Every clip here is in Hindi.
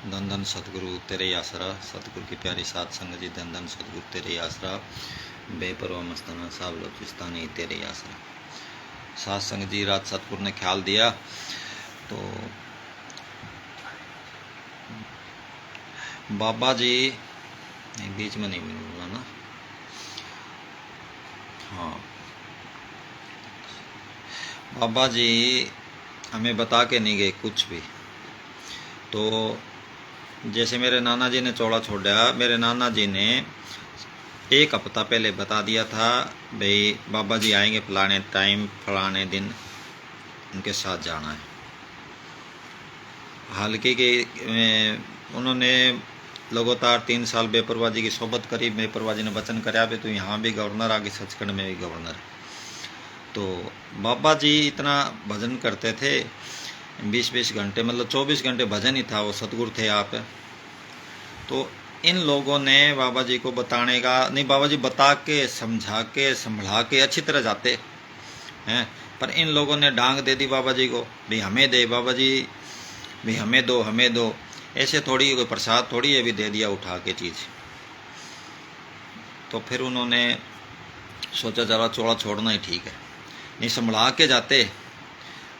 धन धन सतगुरु तेरे ही आसरा, सतगुरु की प्यारी सात संगत जी। धन धन सतगुरु तेरे ही आसरा, बेपरवाह मस्ताना साहब बलूचिस्तानी तेरे ही आसरा। सात संगत जी, रात सतगुरु ने ख्याल दिया तो बाबा जी बीच में नहीं मिलूंगा ना। हाँ, बाबा जी हमें बता के नहीं गए कुछ भी। तो जैसे मेरे नाना जी ने चौड़ा छोड़ा, मेरे नाना जी ने एक हफ्ता पहले बता दिया था भाई बाबा जी आएंगे फलाने टाइम फलाने दिन, उनके साथ जाना है। हालांकि कि उन्होंने लगातार 3 साल बेपरवाजी की सोबत करी। बेपरवाजी ने वचन कराया भी तू यहाँ भी गवर्नर, आगे सचखंड में भी गवर्नर। तो बाबा जी इतना भजन करते थे, 20-20 घंटे, मतलब 24 घंटे भजन ही था, वो सतगुरु थे आप। तो इन लोगों ने बाबा जी को बताने का नहीं, बाबा जी बता के समझा के संभला के अच्छी तरह जाते हैं, पर इन लोगों ने डांग दे दी बाबा जी को, भाई हमें दे बाबा जी, भाई हमें दो हमें दो। ऐसे थोड़ी कोई प्रसाद थोड़ी है भी दे दिया उठा के चीज़। तो फिर उन्होंने सोचा चला चौड़ा छोड़ना ही ठीक है, नहीं संभला के जाते।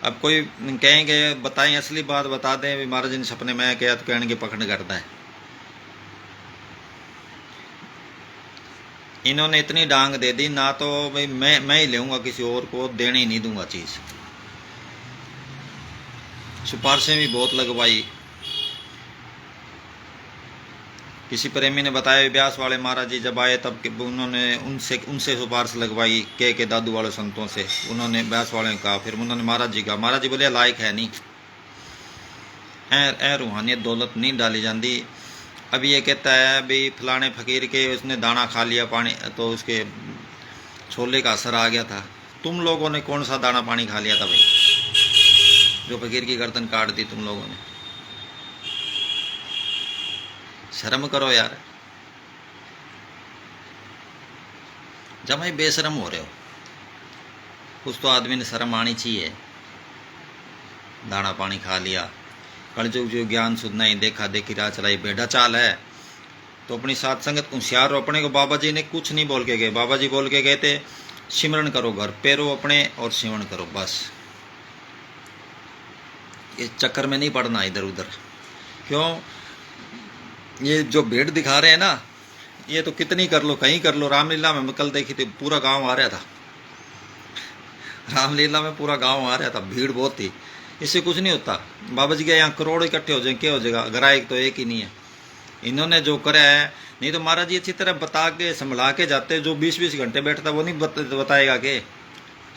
अब कोई कहेंगे बताएं असली बात बता दें भी महाराज ने सपने में किया, तो कहने की पकड़ करता है। इन्होंने इतनी डांग दे दी ना, तो भाई मैं ही लेऊंगा, किसी और को देने ही नहीं दूंगा चीज़। सिफारिशें भी बहुत लगवाई। किसी प्रेमी ने बताया व्यास वाले महाराज जी जब आए तब उन्होंने उनसे सिफारिश लगवाई के दादू वाले संतों से। उन्होंने व्यास वाले ने कहा, फिर उन्होंने महाराज जी कहा, महाराज जी बोले लायक है नहीं, ए रूहानियत दौलत नहीं डाली जाती। अब ये कहता है भाई फलाने फकीर के उसने दाना खा लिया पानी, तो उसके छोले का असर आ गया था। तुम लोगों ने कौन सा दाना पानी खा लिया था भाई, जो फकीर की गर्दन काट दी तुम लोगों ने? शर्म करो यार, जब मैं बेशरम हो रहे हो, कुछ तो आदमी ने शर्म आनी चाहिए। दाना पानी खा लिया, कलयुग जो ज्ञान सुध नहीं, देखा देखी राह चलाई, बेड़ा चाल है। तो अपनी साथ संगत होशियार हो। अपने को बाबा जी ने कुछ नहीं बोल के गए, बाबा जी बोल के गए थे सिमरन करो, घर पे रहो अपने और सिमरन करो, बस। ये चक्कर में नहीं पड़ना इधर उधर। क्यों ये जो भीड़ दिखा रहे हैं ना, ये तो कितनी कर लो कहीं कर लो। रामलीला में कल देखी थी, पूरा गांव आ रहा था। रामलीला में पूरा गांव आ रहा था, भीड़ बहुत थी। इससे कुछ नहीं होता। बाबा जी के यहाँ करोड़ इकट्ठे हो जाए, क्या हो जाएगा? ग्राहक तो एक ही नहीं है। इन्होंने जो करा है, नहीं तो महाराज जी अच्छी तरह बता के संभला के जाते। जो 20-20 घंटे बैठता वो नहीं बताएगा कि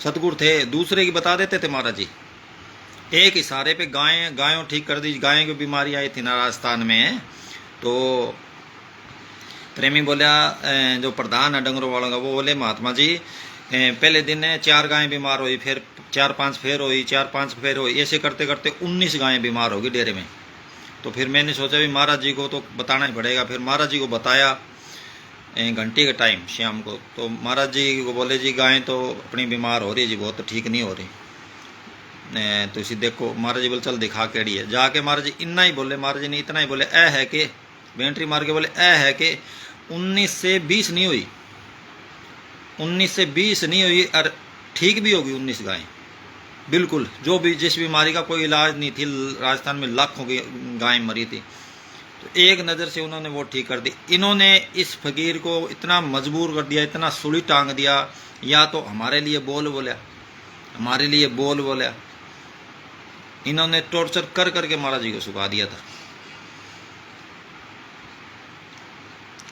सतगुरु थे, दूसरे की बता देते थे महाराज जी। एक इशारे पे गायों ठीक कर दी। गायों की बीमारी आई थी ना राजस्थान में, तो प्रेमी बोला, जो प्रधान है डंगरों वालों का, वो बोले महात्मा जी पहले दिन 4 गायें बीमार हुई, फिर 4-5 फेर हुई, 4-5 फेर हुई, ऐसे करते करते 19 गायें बीमार होगी डेरे में। तो फिर मैंने सोचा भी महाराज जी को तो बताना ही पड़ेगा। फिर महाराज जी को बताया घंटे के टाइम शाम को। तो महाराज जी को बोले जी गायें तो अपनी बीमार हो रही जी, बहुत ठीक नहीं हो रही। तो इसी देखो, महाराज जी बोले चल दिखा केड़ी है। जाके महाराज जी इतना ही बोले, महाराज जी ने इतना ही बोले, ए है कि बेंट्री मार के बोले ए है कि 19 से 20 नहीं हुई, 19 से 20 नहीं हुई, और ठीक भी होगी 19 गायें बिल्कुल। जो भी जिस बीमारी का कोई इलाज नहीं थी, राजस्थान में लाखों की गायें मरी थी, तो एक नज़र से उन्होंने वो ठीक कर दी। इन्होंने इस फकीर को इतना मजबूर कर दिया, इतना सुली टांग दिया, या तो हमारे लिए बोल बोला, हमारे लिए बोल बोला। इन्होंने टॉर्चर कर करके महाराज जी को सुखा दिया था।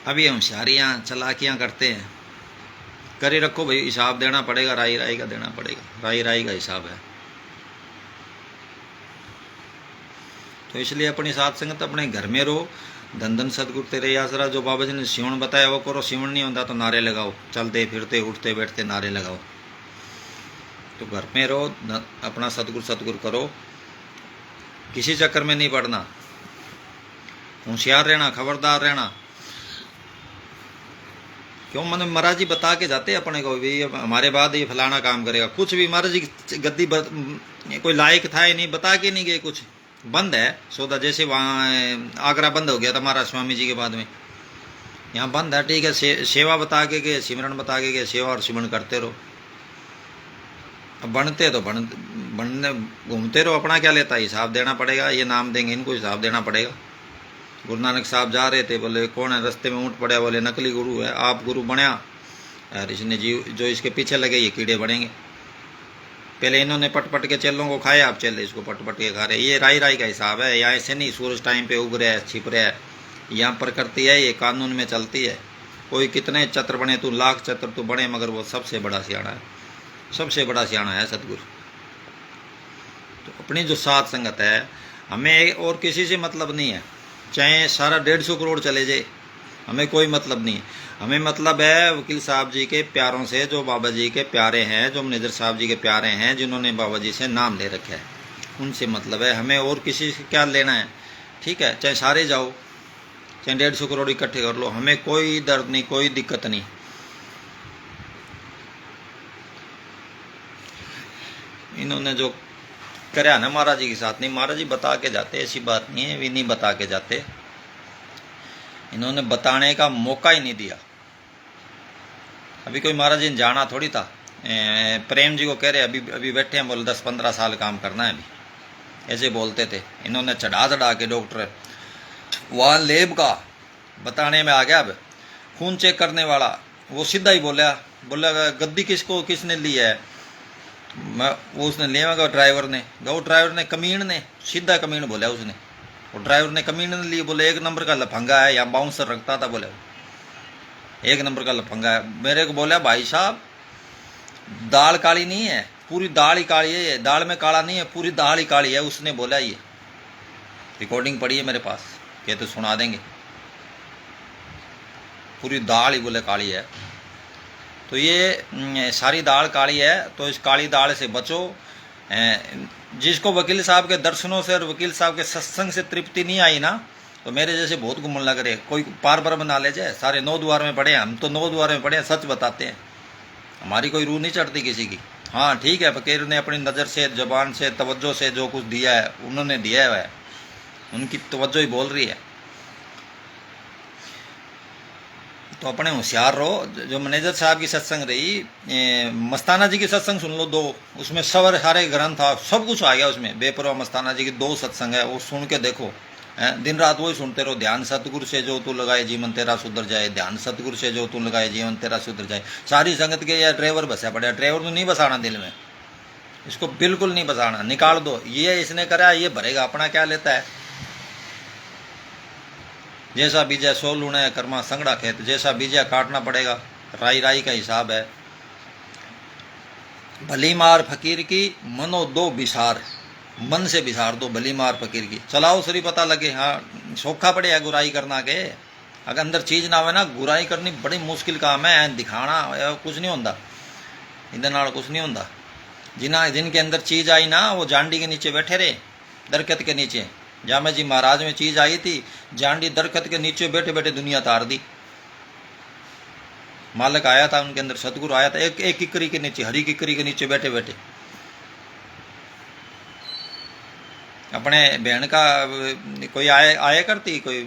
अब ये होशियारियाँ चलाकियाँ करते हैं, करे रखो भाई, हिसाब देना पड़ेगा, राई राई का देना पड़ेगा, राई राई का हिसाब है। तो इसलिए अपनी साथ संगत अपने घर में रहो। धन धन सतगुरु तेरे आसरा। जो बाबा जी ने सिवण बताया वो करो, सिवण नहीं होता तो नारे लगाओ, चलते फिरते उठते बैठते नारे लगाओ। तो घर में रहो, अपना सतगुरु सतगुरु करो, किसी चक्कर में नहीं पड़ना, होशियार रहना, खबरदार रहना। क्यों मतलब महाराज जी बता के जाते अपने को भी हमारे बाद ये फलाना काम करेगा। कुछ भी महाराज जी गद्दी कोई लायक था ही नहीं, बता के नहीं गए कुछ। बंद है सौदा। जैसे वहाँ आगरा बंद हो गया था महाराज स्वामी जी के बाद में, यहाँ बंद है। ठीक है, सेवा बता के गए, सिमरन बता के गए, सेवा और सिमरन करते रहो। अब बनते तो बनने घूमते रहो, अपना क्या लेता है, हिसाब देना पड़ेगा। ये नाम देंगे, इनको हिसाब देना पड़ेगा। गुरु नानक साहब जा रहे थे, बोले कौन है, रास्ते में ऊँट पड़ा, बोले नकली गुरु है, आप गुरु बनया यार, इसने जीव जो इसके पीछे लगे ये कीड़े बढ़ेंगे। पहले इन्होंने पट पट के चेलों को खाए, आप चल इसको पट पट के खा रहे। ये राई राई का हिसाब है, यहाँ ऐसे नहीं सूरज टाइम पे उग रहा है, छिप रहा है, यहाँ प्रकृति है, ये कानून में चलती है। कोई कितने चतर बने, तू लाख चतर तू बने, मगर वो सबसे बड़ा सियाणा है, सबसे बड़ा सियाणा है सतगुरु। तो अपनी जो साथ संगत है, हमें और किसी से मतलब नहीं है, चाहे सारा 150 करोड़ चले जाए, हमें कोई मतलब नहीं है। हमें मतलब है वकील साहब जी के प्यारों से, जो बाबा जी के प्यारे हैं, जो मैनेजर साहब जी के प्यारे हैं, जिन्होंने बाबा जी से नाम ले रखा है, उनसे मतलब है। हमें और किसी से क्या लेना है, ठीक है, चाहे सारे जाओ, चाहे 150 करोड़ इकट्ठे कर लो, हमें कोई दर्द नहीं, कोई दिक्कत नहीं। इन्होंने जो कराया ना महाराज जी के साथ, नहीं महाराज जी बता के जाते, ऐसी बात नहीं है, वे नहीं बता के जाते, इन्होंने बताने का मौका ही नहीं दिया। अभी कोई महाराज जी ने जाना थोड़ी था, प्रेम जी को कह रहे अभी अभी बैठे हैं, बोले 10-15 साल काम करना है अभी, ऐसे बोलते थे। इन्होंने चढ़ा के डॉक्टर वहाँ लेब का बताने में आ गया। अब खून चेक करने वाला वो सीधा ही बोला गद्दी किसने ली है, मैं वो उसने लिया, ड्राइवर ने, वो ड्राइवर ने, कमीन ने, सीधा कमीन बोला उसने, वो ड्राइवर ने कमीन ने ली। बोले 1 नंबर का लफंगा है, या बाउंसर रखता था, बोले 1 नंबर का लफंगा है। मेरे को बोला भाई साहब दाल काली नहीं है, पूरी दाल ही काली है, दाल में काला नहीं है, पूरी दाल ही काली है, उसने बोला। ये रिकॉर्डिंग पड़ी है मेरे पास, ये तो सुना देंगे, पूरी दाल ही बोले काली है। तो ये सारी दाल काली है, तो इस काली दाल से बचो। जिसको वकील साहब के दर्शनों से और वकील साहब के सत्संग से तृप्ति नहीं आई ना, तो मेरे जैसे बहुत घूमने लग रहे। कोई पार पर बना ले जाए, सारे 9 द्वार में पढ़े, हम तो 9 द्वार में पढ़े, सच बताते हैं, हमारी कोई रूह नहीं चढ़ती किसी की। हाँ ठीक है, फकीर ने अपनी नज़र से, जबान से, तवज्जो से जो कुछ दिया है उन्होंने दिया है, उनकी तवज्जो ही बोल रही है। तो अपने होशियार रहो। जो मैनेजर साहब की सत्संग रही, मस्ताना जी की सत्संग सुन लो 2, उसमें सारे ग्रंथ था, सब कुछ आ गया उसमें। बेपरवाह मस्ताना जी की 2 सत्संग है, वो सुन के देखो, दिन रात वही सुनते रहो। ध्यान सतगुरु से जो तू लगाए जीवन तेरा सुधर जाए, ध्यान सतगुरु से जो तू लगाए जीवन तेरा सुधर जाए। सारी संगत के या ड्राइवर बसा पड़ा, ड्राइवर तो नहीं बसाना दिल में, इसको बिल्कुल नहीं बसाना, निकाल दो। ये इसने करा, ये भरेगा, अपना क्या लेता है। जैसा बीजा सो लूना है, कर्मा संगड़ा खेत, जैसा बीजा काटना पड़ेगा, राई राई का हिसाब है। भली मार फकीर की मनो दो बिसार, मन से बिसार दो भली मार फकीर की। चलाओ सरी पता लगे, हाँ सौखा पड़ेगा गुराई करना के, अगर अंदर चीज़ ना हो ना, गुराई करनी बड़ी मुश्किल काम है। दिखाना कुछ नहीं होता, इधर नाल कुछ नहीं होता। जिनके अंदर चीज़ आई ना, वो जांडी के नीचे बैठे रहे, दरख्त के नीचे। जामे जी महाराज में चीज़ आई थी, जांडी दरख्त के नीचे बैठे बैठे दुनिया तार दी। मालिक आया था उनके अंदर, सतगुरु आया था, एक किकरी के नीचे, हरी किकरी के नीचे बैठे बैठे। अपने बहन का कोई आया करती, कोई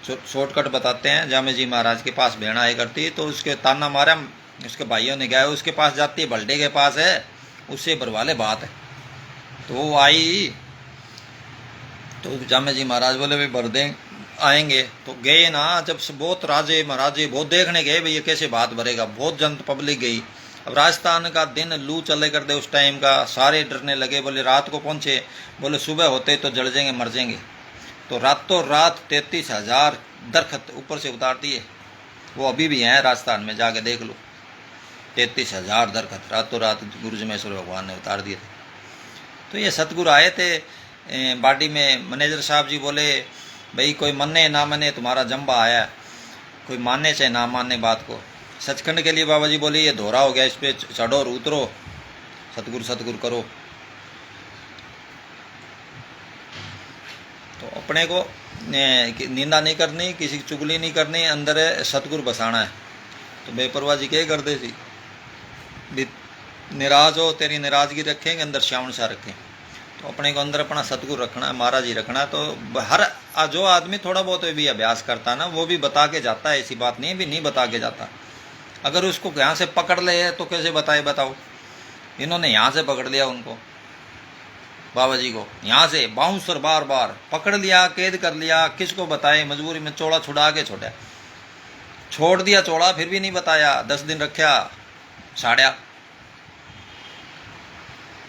शॉर्टकट बताते हैं, जामे जी महाराज के पास बहन आया करती, तो उसके ताना मारा, उसके भाइयों ने गया, उसके पास जाती है, बल्डे के पास है, उससे भरवा ले बात है। तो वो आई, तो जामे जी महाराज बोले भाई भर दें, आएंगे। तो गए ना, जब बहुत राजे महाराजे बहुत देखने गए भाई ये कैसे बात भरेगा, बहुत जनता पब्लिक गई। अब राजस्थान का दिन लू चले कर दे उस टाइम का, सारे डरने लगे। बोले रात को पहुँचे, बोले सुबह होते तो जल जाएंगे, मर जाएंगे। तो रातों रात 33,000 दरख्त ऊपर से उतार दिए। वो अभी भी हैं राजस्थान में, जाके देख लो, 33,000 दरख्त रातों रात गुरु जमेश्वर भगवान ने उतार दिए थे। तो ये सतगुरु आए थे बाडी में। मैनेजर साहब जी बोले भाई कोई मन्ने ना मन्ने, तुम्हारा जम्बा आया, कोई मानने चाहे ना मानने बात को। सचखंड के लिए बाबा जी बोले ये दोहरा हो गया, इस पर चढ़ो और उतरो, सतगुरु सतगुरु करो। तो अपने को निंदा नहीं करनी, किसी की चुगली नहीं करनी, अंदर सतगुरु बसाना है। तो बेपरवाह जी क्या करते थी, निराज हो तेरी नाराजगी रखेंगे, अंदर श्यावण सा रखें। तो अपने को अंदर अपना सतगुरु रखना है, महाराज जी रखना है। तो हर जो आदमी थोड़ा बहुत भी अभ्यास करता है ना, वो भी बता के जाता है, ऐसी बात नहीं है भी नहीं बता के जाता। अगर उसको यहाँ से पकड़ ले तो कैसे बताए, बताओ। इन्होंने यहाँ से पकड़ लिया उनको, बाबा जी को यहाँ से बाउंसर बार बार पकड़ लिया, कैद कर लिया, किसको बताए, मजबूरी में चौड़ा छुड़ा के छोड़ दिया चौड़ा, फिर भी नहीं बताया, 10 दिन रखा, साड़िया।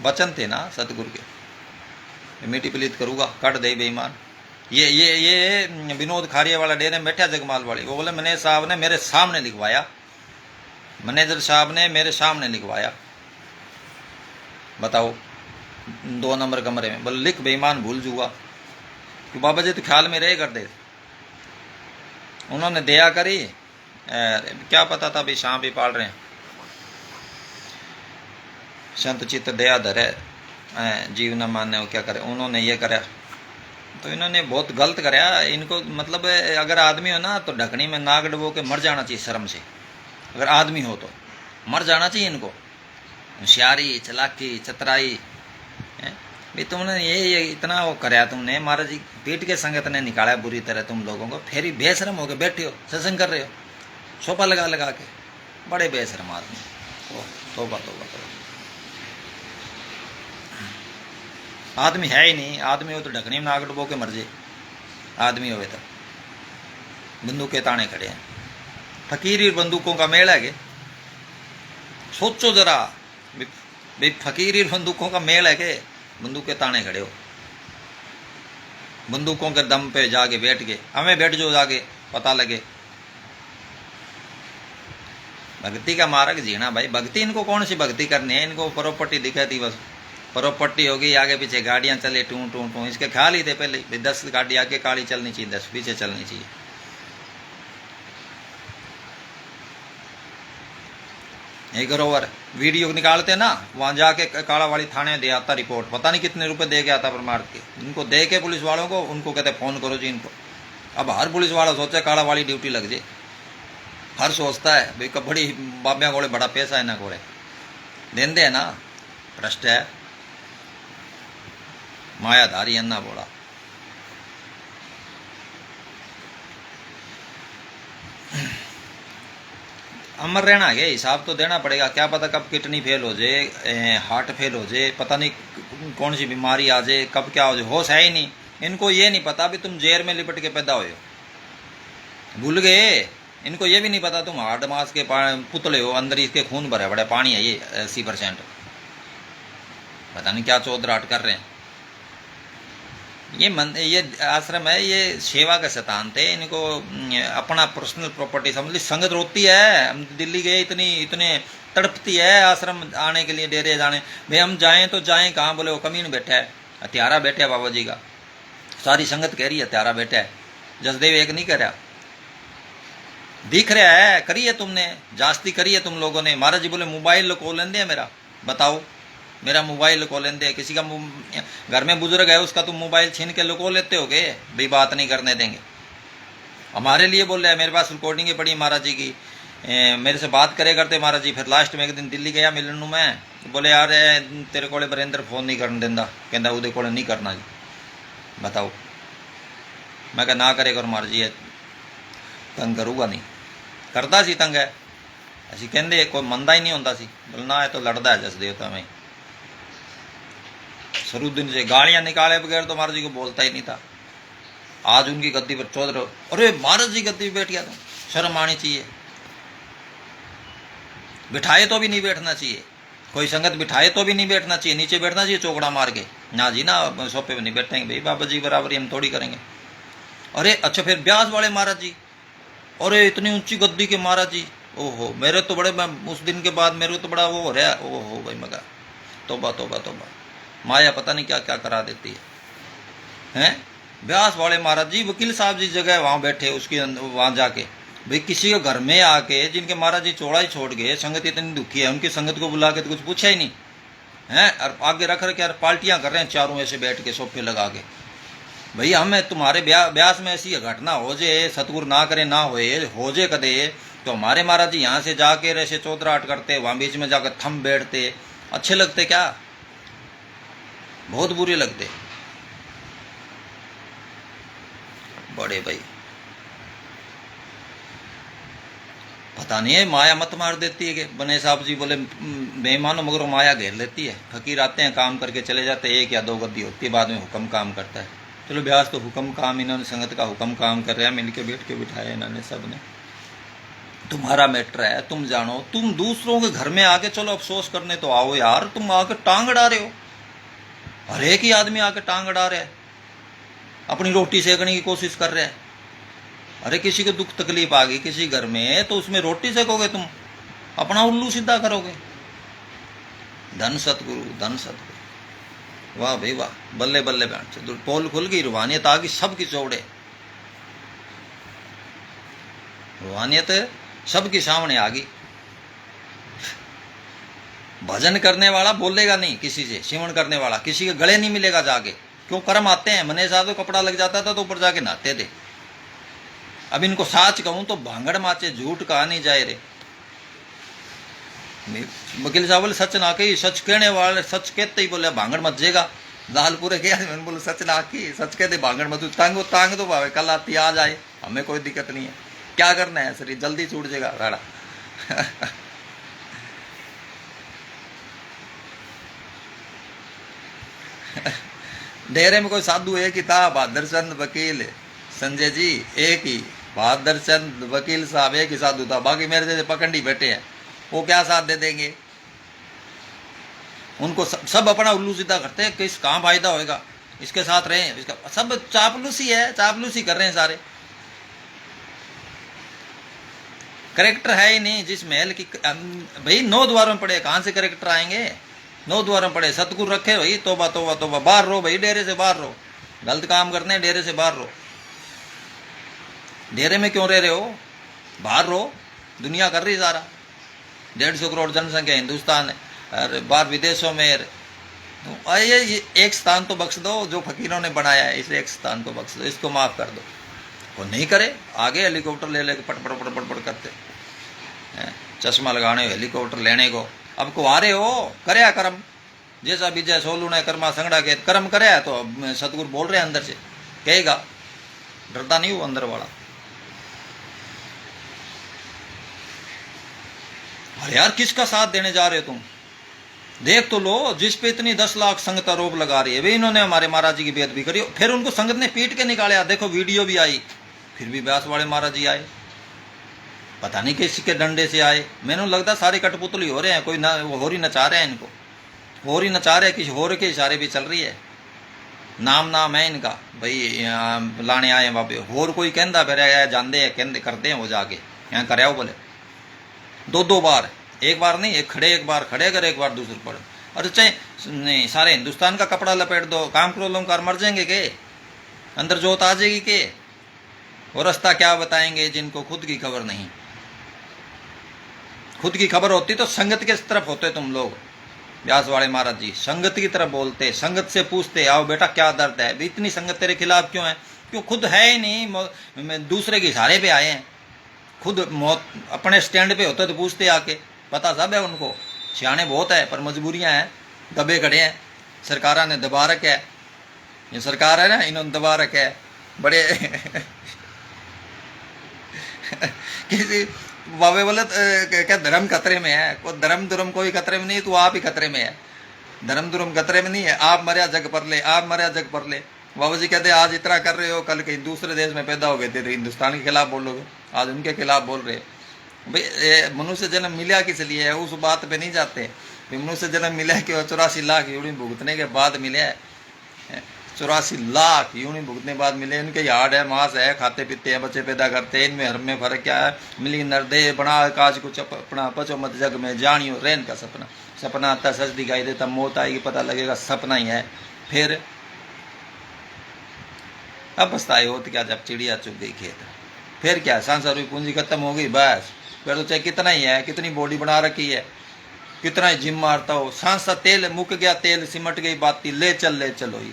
वचन थे ना सतगुरु के, मीठी पलीत करूँगा, कट दे बेईमान। ये विनोद खारिया वाला डेरे में बैठा जगमाल वाली, वो बोले मैनेजर साहब ने मेरे सामने लिखवाया, मैनेजर साहब ने मेरे सामने लिखवाया, बताओ 2 नंबर कमरे में। बोले लिख बेईमान, भूल जूगा। कि बाबा जी तो ख्याल में रहे कर दे। उन्होंने दया करी, क्या पता था भाई शाम भी पाल रहे हैं। संत चित्त दया धरे, जीव न माने वो क्या करे। उन्होंने ये करा तो इन्होंने बहुत गलत कराया। इनको मतलब अगर आदमी हो ना तो ढकनी में नाग डबो के मर जाना चाहिए शर्म से। अगर आदमी हो तो मर जाना चाहिए इनको। होशियारी, चलाकी, चतराई, भाई तुमने ये इतना वो कराया तुमने। महाराज जी पीठ के संगत ने निकाला बुरी तरह तुम लोगों को, फिर ही बेशरम होके बैठे हो, सत्संग कर रहे हो सोफा लगा लगा के। बड़े बेशरम आदमी। तोबा तोबा तोबा। आदमी है ही नहीं। आदमी हो तो ढकनी में नाग डुबो के मर जाए। आदमी हो तो बंदूक के ताने खड़े हैं। फकीरी बंदूकों का मेल है के? सोचो जरा भाई, फकीरी बंदूकों का मेल है के? बंदूक के ताने खड़े हो, बंदूकों के दम पे जाके बैठ के। हमें बैठ जो जाके, पता लगे। भक्ति का मार्ग जीना भाई। भक्ति इनको कौन सी भक्ति करनी है? इनको प्रॉपर्टी दिखाती बस। प्रॉपर्टी होगी, आगे पीछे गाड़ियां चले टू टू टू। इसके ख्याल ही थे पहले 10 गाड़ी आगे काली चलनी चाहिए, 10 पीछे चलनी चाहिए। एक रोवर वीडियो निकालते ना, वहां जाके काला वाली थाने दे आता रिपोर्ट, पता नहीं कितने रुपए दे के आता प्रमाण के। इनको दे के पुलिस वालों को, उनको कहते फोन करो जी इनको। अब हर पुलिस वाला सोचे काला वाली ड्यूटी लग जाए। हर सोचता है भाई बड़ी बाबिया कोले बड़ा पैसा है ना कोले देन दे ना। भ्रष्ट है, मायाधारी अन्ना बोला। अमर रहना है, हिसाब तो देना पड़ेगा। क्या पता कब किडनी फेल हो जाए, हार्ट फेल हो जाए, पता नहीं कौन सी बीमारी आ जाए, कब क्या हो जाए, होश है ही नहीं। इनको ये नहीं पता भी तुम जेर में लिपट के पैदा हुए हो, भूल गए। इनको ये भी नहीं पता तुम हार्ड मास के पुतले हो, अंदर इसके खून भरे बड़े पानी है ये 80%। पता नहीं क्या चौधराट कर रहे हैं। ये आश्रम है, ये सेवा का शैतान थे। इनको अपना पर्सनल प्रॉपर्टी समझ ली। संगत रोती है, हम दिल्ली गए, इतने तड़पती है आश्रम आने के लिए, डेरे जाने। भाई हम जाएं तो जाएं कहाँ? बोले वो कमीन बैठा है, हत्यारा बैठा है बाबा जी का। सारी संगत कह रही है हत्यारा बैठा है। जसदेव एक नहीं कह रहा, दिख रहा है। करी है तुमने, जास्ती करी है तुम लोगों ने। महाराज जी बोले मोबाइल को लेन दे मेरा, बताओ मेरा मोबाइल को लेन दे। किसी का घर में बुजुर्ग है, उसका तुम मोबाइल छीन के लुको लेते हो गए भाई, बात नहीं करने देंगे। हमारे लिए बोल रहा है, मेरे पास रिकॉर्डिंग पड़ी महाराज जी की, मेरे से बात करे करते महाराज जी। फिर लास्ट में एक दिन दिल्ली गया मिलन में, बोले यार तेरे को बरेंद्र फोन नहीं करने देंदा, कहता उदे को नहीं करना जी। बताओ, मैं कहा ना करे कर महाराज जी, तंग करूँगा नहीं। करता सी तंग है, असी कहते कोई मंदा ही नहीं होता सी। बोलना है तो लड़ता है जसदेव तो मैं शुरू दिन से गालियां निकाले बगैर तो महाराज जी को बोलता ही नहीं था। आज उनकी गद्दी पर चौधर, अरे महाराज जी गद्दी पर बैठ गया, तो शर्म आनी चाहिए। बिठाए तो भी नहीं बैठना चाहिए, कोई संगत बिठाए तो भी नहीं बैठना चाहिए, नीचे बैठना चाहिए चौकड़ा मार के। ना जी ना, सोफे पे नहीं बैठेंगे भाई, बाबा जी बराबरी हम थोड़ी करेंगे। अरे अच्छा, फिर ब्यास वाले महाराज जी, अरे इतनी ऊंची गद्दी के महाराज जी, ओहो मेरे तो बड़े, उस दिन के बाद मेरे को तो बड़ा वो हो रहा है। ओहो भाई मगा, तोबा तोबा तोबा, माया पता नहीं क्या क्या करा देती है। हैं ब्यास वाले महाराज जी, वकील साहब जी जगह वहाँ बैठे, उसके वहाँ जाके भाई किसी के घर में आके, जिनके महाराज जी चौड़ा ही छोड़ गए, संगत इतनी दुखी है, उनकी संगत को बुला के तो कुछ पूछा ही नहीं है। और आगे रख रखे यार पार्टियां कर रहे हैं चारों ऐसे बैठ के सोफे लगा के। भैया हमें तुम्हारे ब्यास में ऐसी घटना हो जाए, सतगुरु ना करे ना हो जाए कदे, तो हमारे महाराज जी यहाँ से जाके ऐसे चौधराट करते, वहाँ बीच में जाकर थम बैठते, अच्छे लगते क्या? बहुत बुरे लगते बड़े भाई। पता नहीं है, माया मत मार देती है कि बने साहब जी बोले बेईमानो मगर माया घेर लेती है। फकीर आते हैं, काम करके चले जाते हैं, 1 या 2 गद्दी होती है, बाद में हुक्म काम करता है। चलो ब्यास तो हुक्म काम, इन्होंने संगत का हुक्म काम कर रहा है, मिलके बैठ के बिठाया इन्होंने सब ने। तुम्हारा मैटर है, तुम जानो। तुम दूसरों के घर में आके चलो अफसोस करने तो आओ यार, तुम आके टांग अड़ा रहे हो। हर एक ही आदमी आके टांग अड़ा रहा है, अपनी रोटी सेकने की कोशिश कर रहा है। अरे किसी को दुख तकलीफ आ गई किसी घर में तो उसमें रोटी सेकोगे तुम, अपना उल्लू सीधा करोगे। धन सतगुरु, धन सतगुरु, वाह भाई वाह, बल्ले बल्ले बैठ। पोल खुल गई, रूहानियत आ गई सबकी चौड़े। रूहानियत सबके सामने आ गई। भजन करने वाला बोलेगा नहीं किसी से, सिमरण करने वाला किसी के गले नहीं मिलेगा जाके। क्यों? कर्म आते हैं। मने साहब को कपड़ा लग जाता था तो ऊपर जाके नहाते थे। अब इनको साच कहूं तो भांगड़ माचे, झूठ कहा नहीं जाए रे। वकील साहब बोले सच ना कही, सच कहने वाले सच कहते ही बोले भांगड़ मत जेगा। लालपुरे के मैंने बोले सच ना की, सच कहते भांगड़ मत टांग दो भावे, कल आती आ जाए, हमें कोई दिक्कत नहीं है। क्या करना है शरीर जल्दी छूट जाएगा राड़ा। डेरे में कोई साधु एक ही था, बहादुर चंद वकील। संजय जी एक ही, बहादुर चंद वकील साहब एक ही साधु था। बाकी मेरे जैसे पकंडी बैठे हैं, वो क्या साथ दे देंगे? उनको सब अपना उल्लू सीधा करते हैं, किस कहाँ फायदा होएगा, इसके साथ रहे, इसका सब चापलूसी है, चापलूसी कर रहे हैं सारे। करेक्टर है ही नहीं जिस महल की। भाई 9 द्वारों में पड़े, कहाँ से करेक्टर आएंगे? 9 द्वारों में पड़े, सतगुरु रखे भाई, तोबा तोबा तोबा। बाहर रहो भाई, डेरे से बाहर रहो। गलत काम करने डेरे से बाहर रहो। डेरे में क्यों रह रहे हो? बाहर रहो। दुनिया कर रही सारा, 150 करोड़ जनसंख्या हिंदुस्तान है, अरे बाहर विदेशों में। तो आइए एक स्थान तो बख्श दो, जो फकीरों ने बनाया है, इसे एक स्थान को बख्श दो, इसको माफ कर दो। वो नहीं करे, आगे हेलीकॉप्टर ले लेके पट पट पट पट पट करते, चश्मा लगाने हेलीकॉप्टर लेने को। अब को आ रहे हो, करे कर्म जैसा विजय सोलू ने कर्मा संगड़ा के कर्म करे, तो सतगुरु बोल रहे हैं अंदर से, कहेगा, डरता नहीं वो अंदर वाला। अरे यार किसका साथ देने जा रहे हो तुम? देख तो लो, जिस पे इतनी 10 लाख संगत आरोप लगा रही है। भाई इन्होंने हमारे महाराज जी की बेअदबी करी, फिर उनको संगत ने पीट के निकाला। देखो वीडियो भी आई, फिर भी ब्यास वाले महाराज जी आए, पता नहीं किसके डंडे से आए। मैंने लगता सारे कठपुतली हो रहे हैं, कोई ना होरी नचा रहे हैं इनको, होरी नचा रहे हैं, किसी होर के इशारे भी चल रही है। नाम है इनका भाई, लाने आए हैं बाबे। होर कोई कहता फिर जानते हैं, कहते करते हैं वो जाके यहाँ कर बोले 2 बार, एक बार नहीं, एक खड़े कर, एक बार दूसरे पर। अरे चाहे नहीं, सारे हिंदुस्तान का कपड़ा लपेट दो, काम करो, लोग मर जाएंगे के? अंदर जोत आ जाएगी के? वो रास्ता क्या बताएंगे जिनको खुद की खबर नहीं? खुद की खबर होती तो संगत के तरफ होते तुम लोग। व्यास वाले महाराज जी संगत की तरफ बोलते, संगत से पूछते, आओ बेटा क्या दर्द है, इतनी संगत तेरे खिलाफ क्यों है? क्यों खुद है ही नहीं, दूसरे के इशारे पे आए हैं। खुद मौत अपने स्टैंड पे होते तो पूछते आके, पता सब है उनको, सियाने बहुत है, पर मजबूरियां हैं, दबे खड़े हैं। सरकारा ने दबा रखे है, ये सरकार है ना, इन्होंने दबा रखे है बड़े। किसी बाबे बोले क्या धर्म खतरे में है? कोई धर्म कोई खतरे में नहीं, तू आप ही खतरे में है। धर्म खतरे में नहीं है, आप मरिया जग पर ले, आप मरिया जग पर ले। बाबा जी कहते आज इतना कर रहे हो, कल कहीं दूसरे देश में पैदा हो गए थे, हिंदुस्तान के खिलाफ बोलोगे, आज उनके खिलाफ बोल रहे। भाई मनुष्य जन्म मिला किस लिए है, उस बात पे नहीं जाते। मनुष्य जन्म मिला कि 84 लाख यूं भुगतने के बाद मिले है, 84 लाख यूं भुगतने बाद मिले। इनके हार्ड है, मांस है, खाते पीते हैं, बच्चे पैदा करते हैं, इनमें हर में फर्क क्या है? मिली नरदे बना काज कुछ अपना, पचो मत जग में जानियो रैन का सपना। सपना आता सच दिखाई देता, मौत आएगी पता लगेगा सपना ही है। फिर अब पछताए होत क्या जब चिड़िया चुग गई खेत। फिर क्या, सांसारिक पूंजी खत्म हो गई, बस फिर तो चाहे कितना ही है, कितनी बॉडी बना रखी है, कितना ही जिम मारता हो, सांसा तेल मुक गया, तेल सिमट गई बाती, ले चलो ही,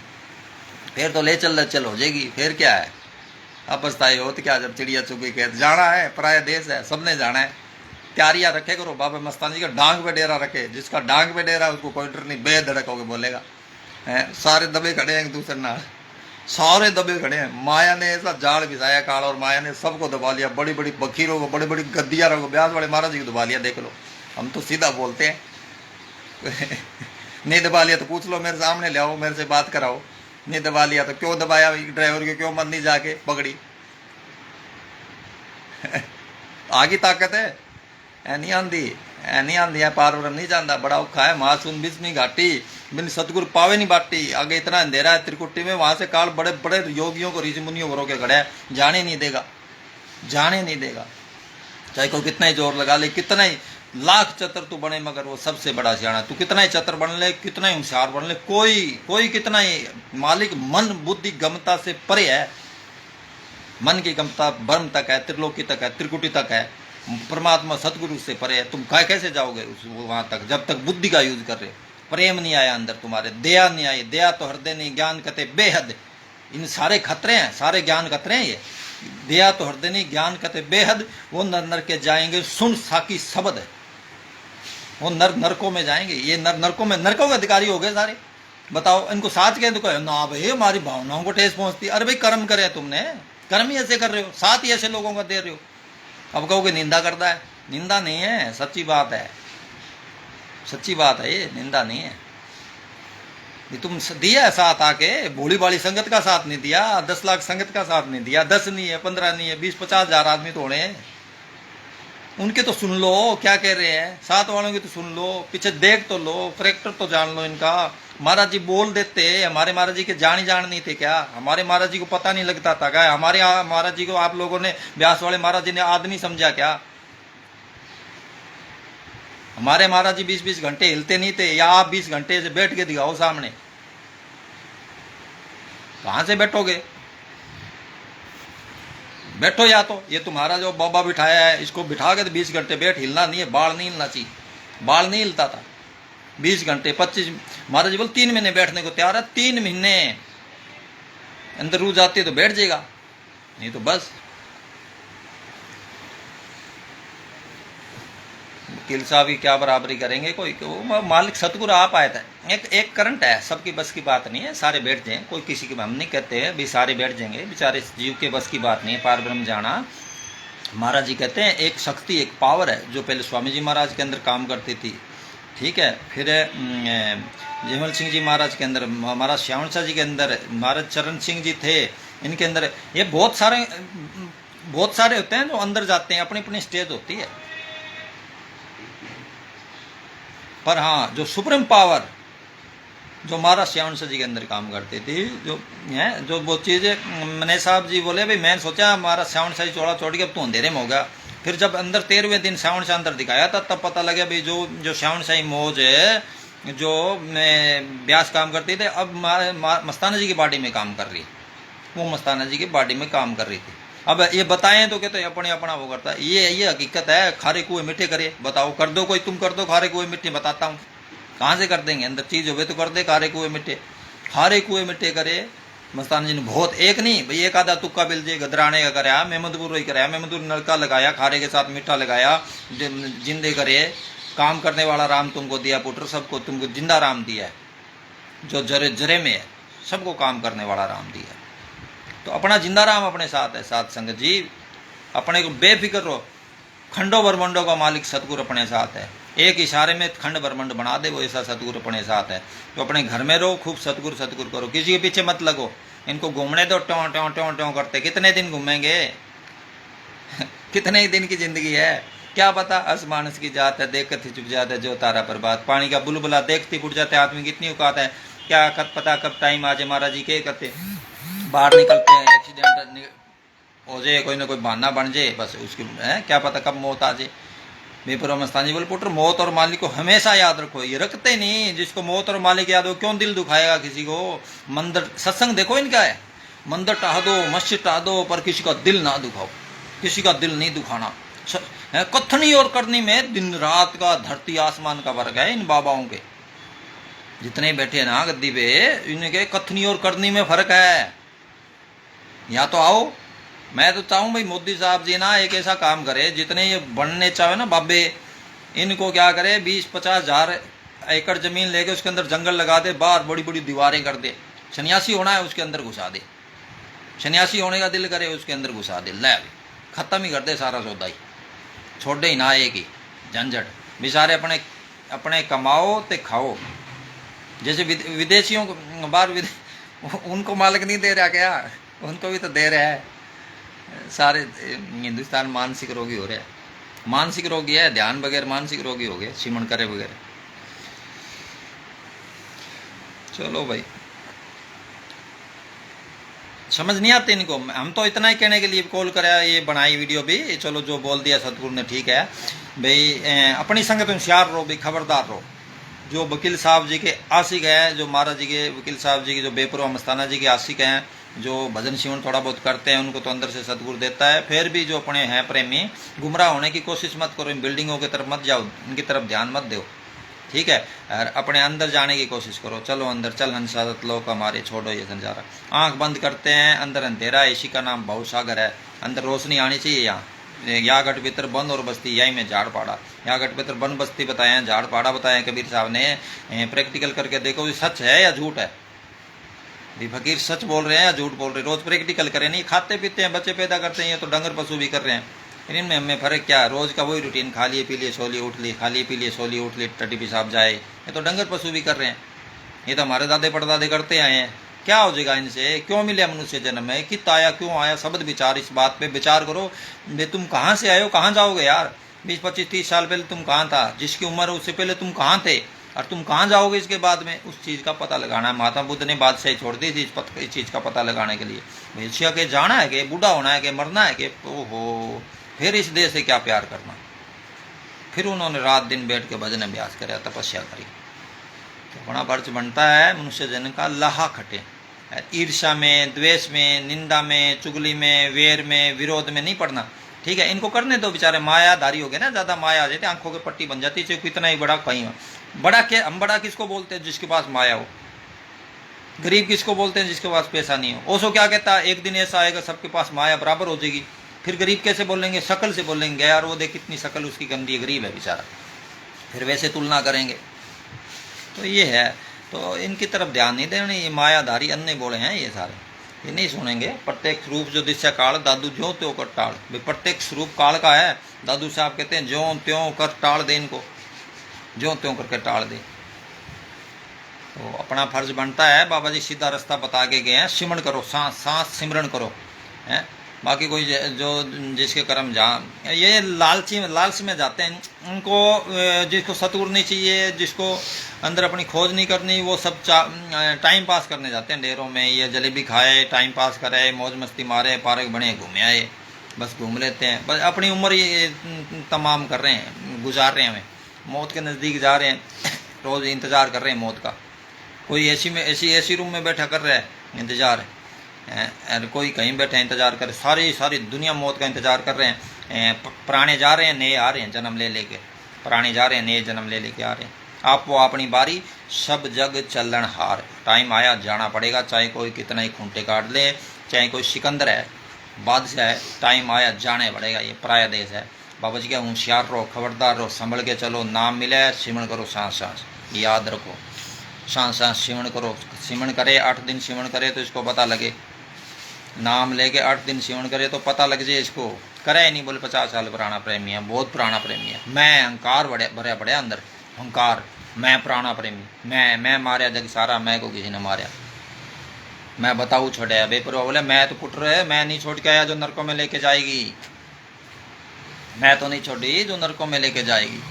फिर तो ले चल हो जाएगी। फिर क्या है, अब पछताए होत क्या जब चिड़िया चुग गई खेत। जाना है, पराया देश है, सबने जाना है। तैयारियां रखे करो, बाबा मस्तान जी का डांग पे डेरा रखे, जिसका डांग पे डेरा उसको कोई डर नहीं, बेधड़क होकर बोलेगा। सारे दबे खड़े हैं एक दूसरे नाल, सारे दबे खड़े हैं। माया ने ऐसा जाल बिछाया काल, और माया ने सबको दबा लिया। बड़ी बड़ी बखीरों को, बड़ी बड़ी गद्दियारों को, ब्यास वाले महाराज जी को दबा लिया। देख लो, हम तो सीधा बोलते हैं। नहीं दबा लिया तो पूछ लो, मेरे सामने ले आओ, मेरे से बात कराओ। नहीं दबा लिया तो क्यों दबाया ड्राइवर के, क्यों मंदी जाके पकड़ी? आगी ताकत है, नहीं आंदी, नहीं आंदी है। पार नहीं जानता, बड़ा औखा है। मासूम बिस्मी घाटी बिन सतगुरु पावे नहीं बाटी। आगे इतना अंधेरा है त्रिकुटी में, वहां से काल बड़े बड़े योगियों को, ऋषि मुनियों को रोके खड़े है। जाने नहीं देगा, जाने नहीं देगा। चाहे कोई कितना ही जोर लगा ले, कितना ही लाख चतर तू बने, मगर वो सबसे बड़ा सियाणा। तू कितना ही चतर बन ले, कितना ही होशियार बन ले, कोई कितना ही मालिक मन बुद्धि गमता से परे है। मन की गमता ब्रह्म तक है, त्रिलोकी तक है, त्रिकुटी तक है। परमात्मा सतगुरु से परे है। तुम कैसे जाओगे वहां तक, जब तक बुद्धि का यूज कर रहे हो? प्रेम नहीं आया अंदर तुम्हारे, दया नहीं आई। दया तो हृदय नहीं, ज्ञान कहते बेहद। इन सारे खतरे हैं, सारे ज्ञान खतरे हैं ये। दया तो हृदय नहीं, ज्ञान कहते बेहद। वो नर नर के जाएंगे, सुन साकी शब्द है। वो नर नरकों में जाएंगे। ये नर नरकों में, नरकों के अधिकारी हो गए सारे। बताओ, इनको साथ कहें तो कहे ना भाई हमारी भावनाओं को ठेस पहुंचती। अरे भाई कर्म करे तुमने, कर्म ही ऐसे कर रहे हो, साथ ही ऐसे लोगों का दे रहे हो। अब कहोगे निंदा करता है, निंदा नहीं है, सच्ची बात है, सच्ची बात है ये, निंदा नहीं है। ये तुम दिया साथ आके, भोली भाली संगत का साथ नहीं दिया, 10 लाख संगत का साथ नहीं दिया, 10 नहीं है, 15 नहीं है, 20-50 हजार आदमी तो होने। उनके तो सुन लो क्या कह रहे हैं, साथ वालों की तो सुन लो, पीछे देख तो लो, करेक्टर तो जान लो इनका। महाराज जी बोल देते, हमारे महाराज जी के जान नहीं थे क्या? हमारे महाराज जी को पता नहीं लगता था क्या? हमारे महाराज जी को आप लोगों ने, व्यास वाले महाराज जी ने आदमी समझा क्या? हमारे महाराज जी 20-20 घंटे हिलते नहीं थे, या आप 20 घंटे से बैठ के दिखाओ सामने, कहां से बैठोगे? बैठो या तो। ये तुम्हारा जो बाबा बिठाया है, इसको बिठा के तो 20 घंटे बैठ, हिलना नहीं है, बाल नहीं हिलना चाहिए। बाल नहीं हिलता था 20 घंटे, 25। महाराज जी बोल 3 महीने बैठने को तैयार है, 3 महीने अंदर रूह जाती है तो बैठ जाएगा, नहीं तो बस। वकील साहब की क्या बराबरी करेंगे कोई? मालिक सतगुरु आप आए थे। एक करंट है, सबकी बस की बात नहीं है, सारे बैठ जाएं। कोई किसी की, हम नहीं कहते हैं भी सारे बैठ जाएंगे, बेचारे जीव के बस की बात नहीं है पार ब्रह्म जाना। महाराज जी कहते हैं एक शक्ति, एक पावर है जो पहले स्वामी जी महाराज के अंदर काम करती थी, ठीक है। फिर जयमल सिंह जी महाराज के अंदर, महाराज श्यामल शाह जी के अंदर, महाराज चरण सिंह जी थे, इनके अंदर। ये बहुत सारे होते हैं जो अंदर जाते हैं, अपनी अपनी स्टेज होती है। पर हाँ, जो सुप्रीम पावर जो महाराज श्यामल शाह जी के अंदर काम करती थी, जो वो चीज़ें, मने साहब जी बोले भाई मैं सोचा महाराज श्यामल शाह जी चौड़ा चौड़ के अब तो अंधेरे में हो गया। फिर जब अंदर 13वें दिन श्यामल शाह अंदर दिखाया था, तब पता लगा भाई जो श्यामल शाही मौज है, जो व्यास काम करते थे, अब मस्ताना जी की बॉडी में काम कर रही है। वो मस्ताना जी की बॉडी में काम कर रही थी। अब ये बताएं तो कहते अपने अपना वो करता है। ये हकीकत है। खारे कुएं मीठे करे, बताओ कर दो कोई, तुम कर दो खारे कुएं मीठे, बताता हूँ कहाँ से कर देंगे? अंदर चीज हो तो कर दे खारे कुएं मीठे। खारे कुएं मीठे करे मस्ताना जी ने बहुत, एक नहीं भाई, एक आधा तुक्का बिल जे गदराने का कराया, मेहमदपुर ही कराया, मेहमदपुर नलका लगाया, खारे के साथ मीठा लगाया, जिंदे करे। काम करने वाला राम तुमको दिया पुत्र, सबको तुमको जिंदा राम दिया है, जो जरे जरे में है, सबको काम करने वाला राम दिया है। तो अपना जिंदा राम अपने साथ है। साथ संगत जी अपने को बेफिक्र रहो, खंडो ब्रह्मंडों का मालिक सतगुरु अपने साथ है। एक इशारे में खंड ब्रह्मंड बना दे, वो ऐसा सतगुरु अपने साथ है। तो अपने घर में रहो, खूब सतगुरु सतगुरु करो, किसी के पीछे मत लगो। इनको घूमने दो, ट्यों ट्यों ट्यों ट्यों करते, कितने दिन घूमेंगे? कितने ही दिन की जिंदगी है, क्या पता। असमानस की जात है, देखत ही चुप जाता है जो तारा पर बात। पानी का बुलबुला देखती फुट जाते, आदमी की इतनी औकात है, क्या कत पता कब टाइम आ जाए। महाराज जी के कहते बाहर निकलते हैं, एक्सीडेंट हो जाए, कोई ना कोई बहाना बन जाए, बस उसकी क्या पता कब मौत आ जाए। बेपरवाह मस्तान जी बोले पुत्र मौत और मालिक को हमेशा याद रखो। ये रखते नहीं, जिसको मौत और मालिक याद हो क्यों दिल दुखाएगा किसी को। मंदिर सत्संग देखो इनका है, मंदिर टाह दो, मस्जिद टाह दो, पर किसी का दिल ना दुखाओ, किसी का दिल नहीं दुखाना। कथनी और करनी में दिन रात का, धरती आसमान का फर्क है इन बाबाओं के। जितने बैठे ना गद्दी पे, इनके कथनी और करनी में फर्क है। या तो आओ, मैं तो चाहूँ भाई मोदी साहब जी ना एक ऐसा काम करे, जितने ये बनने चाहे ना बाबे, इनको क्या करे 20-50 हजार एकड़ ज़मीन लेके उसके अंदर जंगल लगा दे, बाहर बड़ी बड़ी दीवारें कर दे। सन्यासी होना है उसके अंदर घुसा दे, सन्यासी होने का दिल करे उसके अंदर घुसा दे, ले ख़त्म ही कर दे सारा सौदा ही, छोड़े ही ना एक ही झंझट। बेचारे अपने अपने कमाओ तो खाओ। जैसे विदेशियों को बाहर उनको मालिक नहीं दे रहा क्या, उनको भी तो दे रहा है। सारे हिंदुस्तान मानसिक रोगी हो रहे हैं, मानसिक रोगी है, ध्यान बगैर मानसिक रोगी हो गए, सिमरण करे बगैर। चलो भाई, समझ नहीं आते इनको। हम तो इतना ही कहने के लिए कॉल कराया, ये बनाई वीडियो भी। चलो जो बोल दिया सतगुरु ने ठीक है भाई, अपनी संगत होशियार रहो भाई, खबरदार रहो। जो वकील साहब जी के आशिक हैं, जो महाराज जी के वकील साहब जी के जो बेपरवा मस्ताना जी के आशिक हैं, जो भजन शिवन थोड़ा बहुत करते हैं, उनको तो अंदर से सतगुरु देता है। फिर भी जो अपने हैं प्रेमी, गुमराह होने की कोशिश मत करो, इन बिल्डिंगों की तरफ मत जाओ, इनकी तरफ ध्यान मत दो, ठीक है। और अपने अंदर जाने की कोशिश करो। चलो अंदर चल हंसादत लोग हमारे, छोड़ो ये संसार। आंख बंद करते हैं, अंदर अंधेरा है, इसी का नाम भाव सागर है। अंदर रोशनी आनी चाहिए। यहाँ गट भीतर बन और बस्ती, यही में झाड़ पाड़ा। यहाँ गट भीतर बन बस्ती बताया, झाड़ पाड़ा बताया कबीर साहब ने। प्रैक्टिकल करके देखो ये सच है या झूठ है। भी फकीर सच बोल रहे हैं या झूठ बोल रहे हैं, रोज प्रैक्टिकल करें। नहीं खाते पीते हैं, बच्चे पैदा करते हैं, ये तो डंगर पशु भी कर रहे हैं। इनमें हमें फ़र्क क्या है? रोज़ का वही रूटीन, खा लिए पी लिए सो लिए उठ लिए, खा लिए पी लिए सो लिए उठ लिए, टट्टी पेशाब जाए। ये तो डंगर पशु भी कर रहे हैं, ये तो हमारे दादे परदादे करते आए हैं। क्या हो जाएगा इनसे? क्यों मिले मनुष्य जन्म में? कितना आया, क्यों आया? शब्द विचार, इस बात पे विचार करो। बे तुम कहाँ से आए हो, कहाँ जाओगे यार? 20-25-30 साल पहले तुम कहाँ था? जिसकी उम्र उससे पहले तुम कहाँ थे, और तुम कहाँ जाओगे इसके बाद में? उस चीज़ का पता लगाना है। महात्मा बुद्ध ने बादशाही छोड़ दी थी इस चीज़ का पता लगाने के लिए। भैया के जाना है कि बूढ़ा होना है कि मरना है कि ओहो, फिर इस देश से क्या प्यार करना। फिर उन्होंने रात दिन बैठ के भजन अभ्यास करे, तपस्या करी। तो बड़ा फर्ज बनता है मनुष्य जन का लाहा खटे। ईर्ष्या में, द्वेष में, निंदा में, चुगली में, वेर में, विरोध में नहीं पड़ना, ठीक है। इनको करने दो, बेचारे मायाधारी हो गए ना, ज़्यादा माया आ जाती है, आंखों की पट्टी बन जाती है। कितना ही बड़ा कहीं बड़ा क्या, हम बड़ा किसको बोलते हैं? जिसके पास माया हो। गरीब किसको बोलते हैं? जिसके पास पैसा नहीं हो। ओशो क्या कहता है? एक दिन ऐसा आएगा सबके पास माया बराबर हो जाएगी। फिर गरीब कैसे बोलेंगे? शकल से बोलेंगे, यार वो देख कितनी शकल उसकी गंदी है, गरीब है बेचारा। फिर वैसे तुलना करेंगे। तो ये है, तो इनकी तरफ ध्यान नहीं देना। ये मायाधारी अन्य बोले हैं ये सारे, ये नहीं सुनेंगे। प्रत्येक स्वरूप जो दिशा काल, दादू ज्यों त्यों कर टाल। भाई प्रत्येक स्वरूप काल का है। दादू साहब कहते हैं ज्यों त्यों कर टाल दे इनको, ज्यों त्यों करके टाल दे। तो अपना फर्ज बनता है। बाबा जी सीधा रास्ता बता के गए हैं, सिमरण करो, सांस सांस सिमरण करो, हैं। बाकी कोई जो जिसके कर्म जहाँ ये लालच में जाते हैं, उनको जिसको सतगुरु नहीं चाहिए, जिसको अंदर अपनी खोज नहीं करनी, वो सब टाइम पास करने जाते हैं डेरों में। ये जलेबी खाए, टाइम पास करे, मौज मस्ती मारे, पार्क बने, घूमे आए, बस घूम लेते हैं। बस अपनी उम्र ये तमाम कर रहे हैं, गुजार रहे हैं। हमें मौत के नज़दीक जा रहे हैं, रोज़ इंतज़ार कर रहे हैं मौत का। कोई ऐसी रूम में बैठा कर रहा है इंतज़ार, और कोई कहीं बैठे इंतज़ार कर। सारी दुनिया मौत का इंतज़ार कर रहे हैं। पुराने जा रहे हैं, नए आ रहे हैं जन्म ले लेके। पुराने जा रहे हैं, नए जन्म ले लेके आ रहे हैं। आप वो अपनी बारी, सब जग चलन हार। टाइम आया, जाना पड़ेगा, चाहे कोई कितना ही खूंटे काट ले, चाहे कोई सिकंदर है, बादशाह है, टाइम आया, जाने पड़ेगा। ये पराया देश है। बाबा जी क्या, होशियार रहो, खबरदार रहो, संभल के चलो। नाम मिले, सिमरण करो, सांस सांस याद रखो, सांस सांस सिमरण करो। सिमरण करे, 8 दिन सिमरण करे तो इसको पता लगे। नाम लेके 8 दिन सिमरण करे तो पता लग जाए इसको। करे नहीं, बोले 50 साल पुराना प्रेमी है, बहुत पुराना प्रेमी है। मैं अहंकार भरे बड़े अंदर, अहंकार, मैं पुराना प्रेमी, मैं मारिया जग सारा, मैं को किसी ने मारिया, मैं बताऊँ छोड़े। बेपरवाह बोले मैं तो पुट रहे, मैं नहीं छोड़ के आया जो नरकों में लेके जाएगी। मैं तो नहीं छोड़ी जो नरकों में लेके जाएगी।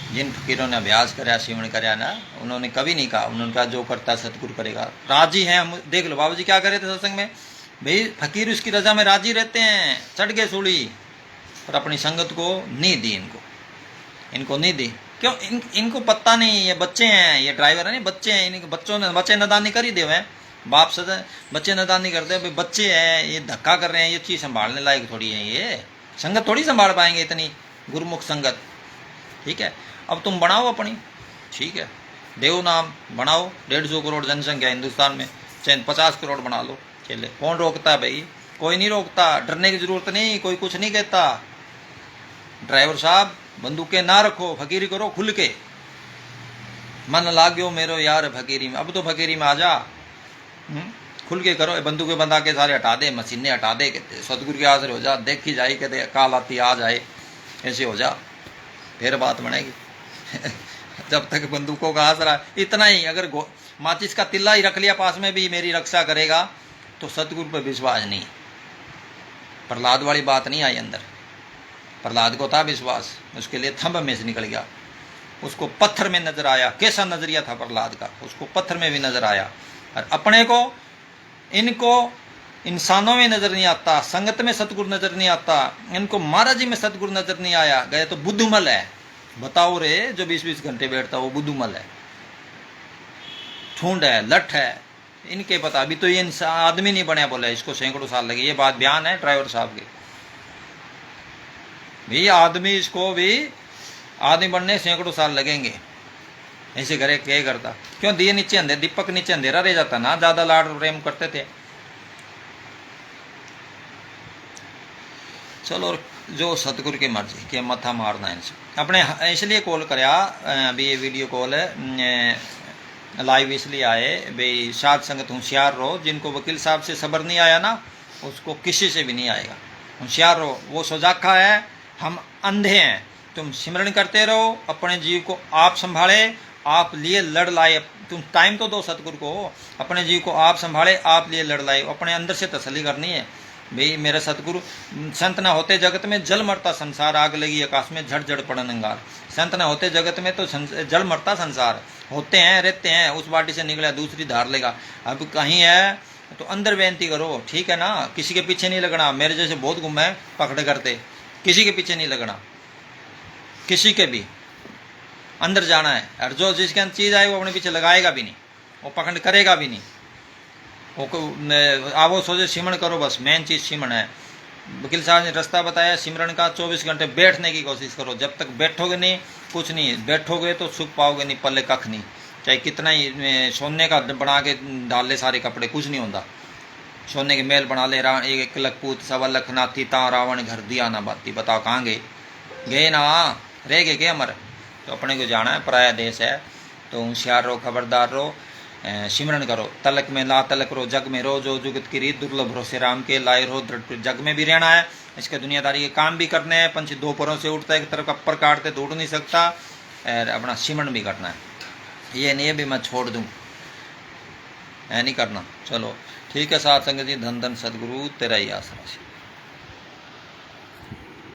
जिन फकीरों ने अभ्यास कराया, सिमरण कराया ना, उन्होंने कभी नहीं कहा, उन्होंने कहा जो करता सतगुरु करेगा। राजी हैं हम। देख लो बाबा जी क्या करे थे सत्संग में, भाई फकीर उसकी रजा में राजी रहते हैं। चढ़ गए सूढ़ी, पर अपनी संगत को नहीं दी, इनको नहीं दी। क्यों? इनको पता नहीं, ये बच्चे हैं, ये ड्राइवर है, बच्चे हैं। इनके बच्चे नदानी कर ही दे हुए, बाप सदा बच्चे नदानी करते हैं। बच्चे हैं, ये धक्का कर रहे हैं, ये चीज़ संभालने लायक थोड़ी है। ये संगत थोड़ी संभाल पाएंगे इतनी गुरुमुख संगत, ठीक है। अब तुम बनाओ अपनी, ठीक है, देव नाम बनाओ। 150 करोड़ जनसंख्या हिंदुस्तान में, चाहे 50 करोड़ बना लो, चले। कौन रोकता है भाई? कोई नहीं रोकता। डरने की जरूरत नहीं, कोई कुछ नहीं कहता। ड्राइवर साहब बंदूकें ना रखो, फकीरी करो खुल के, मन लाग्यो मेरो यार फकीरी में, अब तो फकीरी में आ जा। खुल के करो, बंदूक बंदा के सारे हटा दे, मशीनें हटा दे, सतगुरु के आसरे हो जा, देखी जाए कहते काल आती आ जाए, ऐसे हो जा, फिर बात बनेगी। जब तक बंदूकों का आसरा इतना ही, अगर माचिस का तिल्ला ही रख लिया पास में भी मेरी रक्षा करेगा, तो सतगुरु पर विश्वास नहीं। प्रहलाद वाली बात नहीं आई अंदर। प्रहलाद को था विश्वास, उसके लिए थंब में से निकल गया, उसको पत्थर में नजर आया। कैसा नजरिया था प्रहलाद का, उसको पत्थर में भी नजर आया। और अपने को, इनको इंसानों में नजर नहीं आता, संगत में सतगुरु नजर नहीं आता, इनको महाराज जी में सतगुरु नजर नहीं आया। गए तो बुद्धूमल है, बताओ रे, जो 20-20 घंटे बैठता वो बुद्धूमल है, ठूंड है, लठ है, इनके पता। अभी तो ये आदमी नहीं बनया, बोला इसको सैकड़ों साल लगे। ये बात बयान है ड्राइवर साहब की, भी आदमी, इसको भी आदमी बनने सैकड़ों साल लगेंगे। ऐसे करे क्या करता, क्यों दिए नीचे अंधेरा, दीपक नीचे अंधेरा रह जाता ना, ज्यादा लाड प्रेम करते थे। चलो, जो सतगुरु की मर्जी के मथा मारना इनसे। अपने इसलिए कॉल कराया, अभी ये वीडियो कॉल लाइव इसलिए आए भाई, साध संगत होशियार रहो। जिनको वकील साहब से सब्र नहीं आया ना, उसको किसी से भी नहीं आएगा। होशियार रहो, वो सोजाखा है, हम अंधे हैं। तुम सिमरन करते रहो, अपने जीव को आप संभाले, आप लिए लड़ लाए। तुम टाइम तो दो सतगुरु को, अपने जीव को आप संभाले, आप लिए लड़ लाए। अपने अंदर से तसल्ली करनी है भाई, मेरा सतगुरु संत न होते जगत में जल मरता संसार, आग लगी आकाश में झड़ झड़ पड़न अंगार। संत न होते जगत में तो जल मरता संसार। होते हैं, रहते हैं, उस बाटी से निकला दूसरी धार लेगा। अब कहीं है तो अंदर बेनती करो, ठीक है ना, किसी के पीछे नहीं लगना। मेरे जैसे बहुत गुम है पकड़ करते, किसी के पीछे नहीं लगना, किसी के भी अंदर जाना है। और जो जिसके अंदर चीज आए वो अपने पीछे लगाएगा भी नहीं, वो पकड़ करेगा भी नहीं। वो आवो सोचे सिमरन करो, बस मेन चीज सिमरन है। वकील साहब ने रास्ता बताया सिमरन का, 24 घंटे बैठने की कोशिश करो। जब तक बैठोगे नहीं, कुछ नहीं, बैठोगे तो सुख पाओगे नहीं, पल्ले कख नहीं। चाहे कितना ही सोने का बना के डाल ले सारे कपड़े, कुछ नहीं होता। सोने के मेल बना ले, 1 लाख पूत 1.25 लाख नाती, ता रावण घर दिया ना बाती। बताओ कहाँ गए, गए ना, रह गए क्या अमर। तो अपने को जाना है, पराया देश है, तो होशियार रहो, खबरदार रहो, सिमरन करो। तलक में ला तलक रो, जग में रो, जो जुगत की रीत दुर्लभ भरोसे राम के लाए रो। जग में भी रहना है, इसके दुनियादारी के काम भी करने हैं। पंछी 2 परों से उड़ता है, एक तरफ अपर काटते तो उड़ नहीं सकता, और अपना सिमरन भी करना है। ये नहीं है भी मैं छोड़ दूँ, ऐ नहीं करना। चलो ठीक है साथ संगत जी, धन धन सदगुरु तेरा ही आसरा।